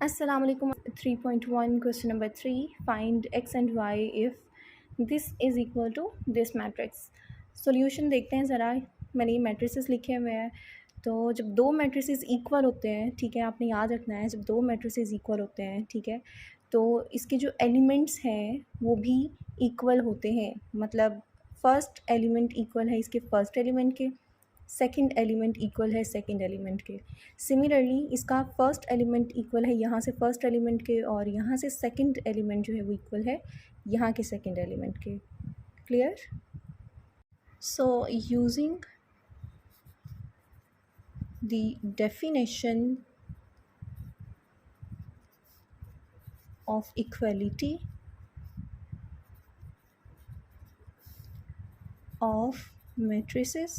Assalamu alaikum. 3.1 question number 3, find x and y if this is equal to this matrix. Solution देखते हैं ज़रा। मैंने ये matrices लिखे हुए हैं। तो जब दो मैट्रिसेस इक्वल होते हैं, ठीक है, आपने याद रखना है, जब दो मैट्रिसेस इक्वल होते हैं, ठीक है, तो इसके जो एलिमेंट्स हैं वो भी इक्वल होते हैं। मतलब फ़र्स्ट एलिमेंट इक्वल है इसके फर्स्ट एलिमेंट के, सेकंड एलिमेंट इक्वल है सेकंड एलिमेंट के। सिमिलरली इसका फर्स्ट एलिमेंट इक्वल है यहाँ से फर्स्ट एलिमेंट के, और यहाँ से सेकंड एलिमेंट जो है वो इक्वल है यहाँ के सेकंड एलिमेंट के। Clear? So using the definition of equality of matrices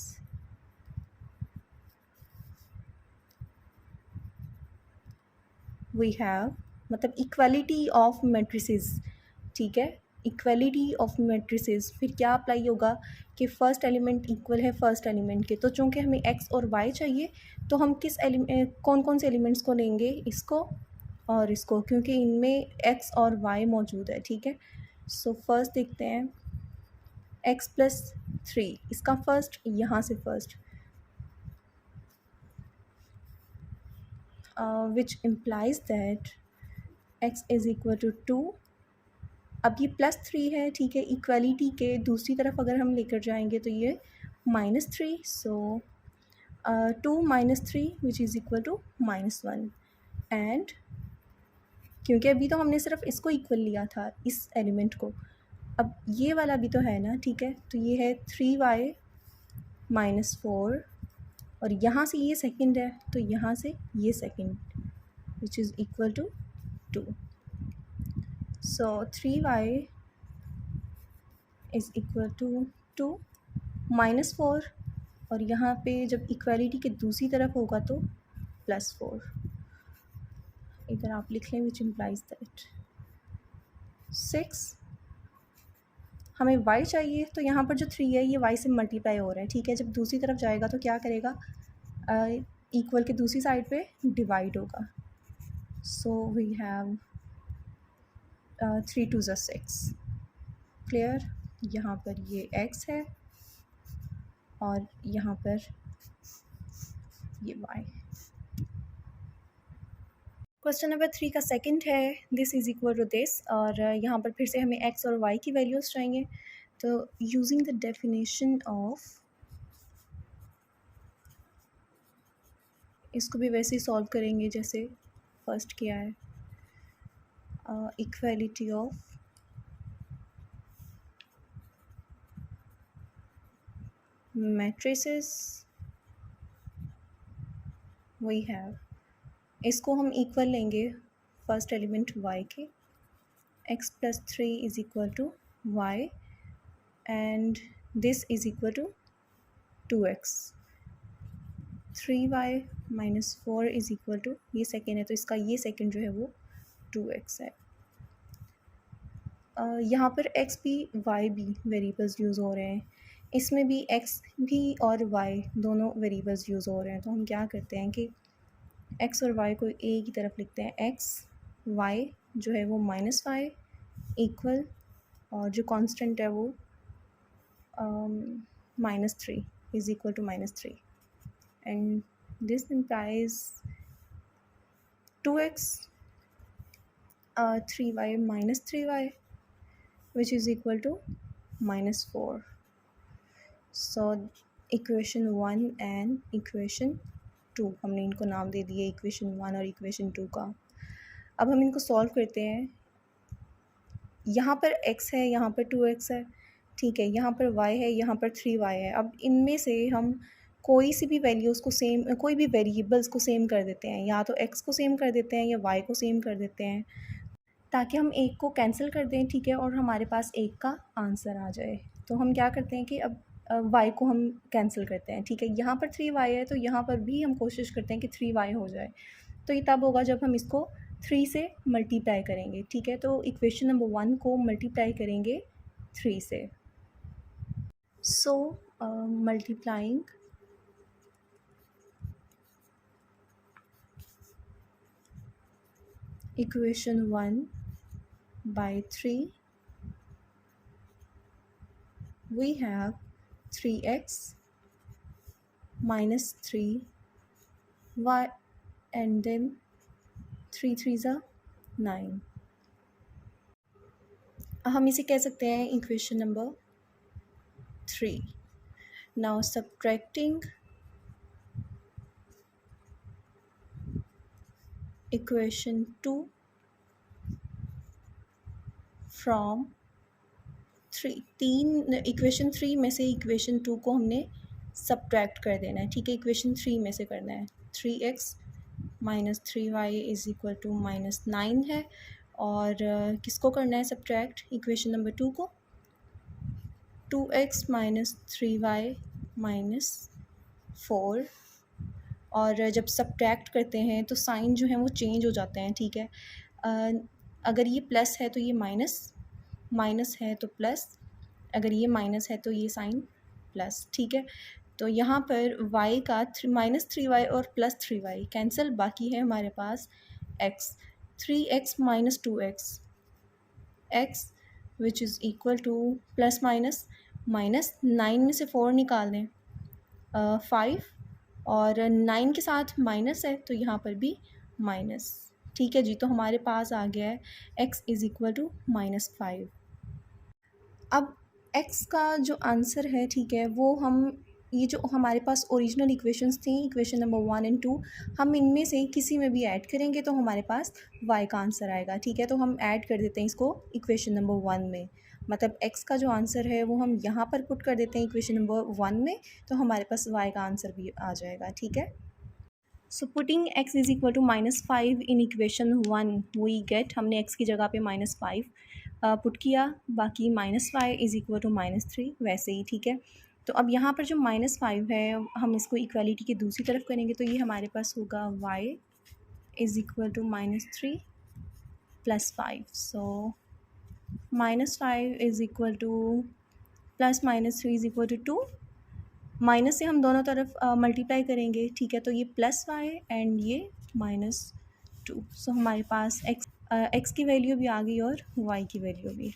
we have, मतलब इक्वलिटी ऑफ मैट्रिसेस, ठीक है, इक्वलिटी ऑफ मैट्रिसेस। फिर क्या अप्लाई होगा कि फ़र्स्ट एलिमेंट इक्वल है फर्स्ट एलिमेंट के। तो चूँकि हमें एक्स और वाई चाहिए, तो हम किस कौन कौन से एलिमेंट्स को लेंगे, इसको और इसको, क्योंकि इनमें एक्स और वाई मौजूद है, ठीक है। सो फर्स्ट देखते हैं x+3, इसका फर्स्ट यहाँ से first, which implies that x is equal to 2। अब ये +3 है, ठीक है, इक्वलिटी के दूसरी तरफ अगर हम लेकर जाएंगे तो ये -3। So 2 - 3 which is equal to -1। And क्योंकि अभी तो हमने सिर्फ इसको इक्वल लिया था, इस एलिमेंट को, अब ये वाला भी तो है ना, ठीक है, तो ये है 3y - 4, और यहाँ से ये सेकंड है तो यहाँ से ये second, which is equal to 2। So 3y is equal to 2 - 4, और यहाँ पे जब इक्वालिटी के दूसरी तरफ होगा तो +4। इधर आप लिख लें विच इम्प्लाइज दैट 6। हमें y चाहिए, तो यहाँ पर जो 3 है ये y से मल्टीप्लाई हो रहा है, ठीक है। जब दूसरी तरफ जाएगा तो क्या करेगा, इक्वल के दूसरी साइड पे डिवाइड होगा। So we have 3 × 2 = 6। क्लियर? यहाँ पर ये x है और यहाँ पर ये y। क्वेश्चन नंबर 3 का सेकंड है this is equal to this, और यहाँ पर फिर से हमें x और y की वैल्यूज़ चाहिए। तो यूजिंग द डेफिनेशन ऑफ, इसको भी वैसे ही सॉल्व करेंगे जैसे फर्स्ट किया है, equality of matrices we have. इसको हम इक्वल लेंगे फर्स्ट एलिमेंट y के, x+3 is equal to y, and this is equal to 2x। 3y - 4 is equal to, ये सेकेंड है तो इसका ये सेकेंड जो है वो 2x है। यहाँ पर x भी y भी वेरिएबल्स यूज़ हो रहे हैं, इसमें भी x भी और y दोनों वेरिएबल्स यूज़ हो रहे हैं। तो हम क्या करते हैं कि x और y को a की तरफ लिखते हैं, x y जो है वो -y इक्वल, और जो कांस्टेंट है वो -3 is equal to -3, and this implies 2x 3y - 3y which is equal to -4। So equation 1 and equation 2 हमने इनको नाम दे दिए, इक्वेशन 1 और इक्वेशन 2 का। अब हम इनको सॉल्व करते हैं। यहाँ पर x है, यहाँ पर 2x है, ठीक है, यहाँ पर y है, यहाँ पर 3y है। अब इनमें से हम कोई सी भी वैल्यूज़ को सेम, कोई भी वेरिएबल्स को सेम कर देते हैं, या तो x को सेम कर देते हैं या y को सेम कर देते हैं, ताकि हम एक को कैंसिल कर दें, ठीक है, और हमारे पास एक का आंसर आ जाए। तो हम क्या करते हैं कि अब y को हम कैंसिल करते हैं, ठीक है। यहाँ पर 3y है तो यहाँ पर भी हम कोशिश करते हैं कि 3y हो जाए। तो ये तब होगा जब हम इसको 3 से मल्टीप्लाई करेंगे, ठीक है। तो इक्वेशन नंबर 1 को मल्टीप्लाई करेंगे 3 से। सो multiplying equation 1 by 3 we have 3x minus 3y and then 3 3s are 9. हम इसे कह सकते हैं equation number 3. Now subtracting equation 2 from 3. Equation 3 में से इक्वेशन 2 को हमने सब्ट्रैक्ट कर देना है. ठीक है, इक्वेशन 3 में से करना है. 3x minus 3y is equal to minus 9 है. और किसको करना है सब्ट्रैक्ट? इक्वेशन नंबर 2 को. 2x minus 3y minus 4. और जब सब्ट्रैक्ट करते हैं तो साइन जो है वो चेंज हो जाते हैं. ठीक है, अगर ये प्लस है तो ये माइनस, माइनस है तो प्लस, अगर ये माइनस है तो ये साइन प्लस. ठीक है, तो यहाँ पर y का माइनस 3y और प्लस 3y कैंसिल, बाकी है हमारे पास x. 3x minus 2x x which is equal to plus minus minus 9 में से 4 निकाल दें 5 और 9 के साथ माइनस है तो यहाँ पर भी माइनस. ठीक है जी, तो हमारे पास आ गया है x is equal to minus 5. अब x का जो आंसर है, ठीक है, वो हम ये जो हमारे पास ओरिजिनल इक्वेशंस थी, इक्वेशन नंबर 1 एंड 2, हम इनमें से किसी में भी ऐड करेंगे तो हमारे पास y का आंसर आएगा. ठीक है, तो हम ऐड कर देते हैं इसको इक्वेशन नंबर 1 में. मतलब x का जो आंसर है वो हम यहाँ पर पुट कर देते हैं इक्वेशन नंबर 1 में, तो हमारे पास y का आंसर भी आ जाएगा. ठीक है, so putting x is equal to minus 5 in equation 1 we get, हमने x की जगह पे माइनस 5 पुट किया, बाकी minus 5 is equal to minus 3 वैसे ही. ठीक है, तो अब यहाँ पर जो माइनस 5 है हम इसको इक्वालिटी की दूसरी तरफ करेंगे तो ये हमारे पास होगा y is equal to minus 3 plus 5. So minus 5 is equal to plus minus 3 is equal to 2. Minus से हम दोनों तरफ मल्टीप्लाई करेंगे. ठीक है, तो ये प्लस y एंड ये माइनस 2. सो हमारे पास x की वैल्यू भी आ गई और y की वैल्यू भी.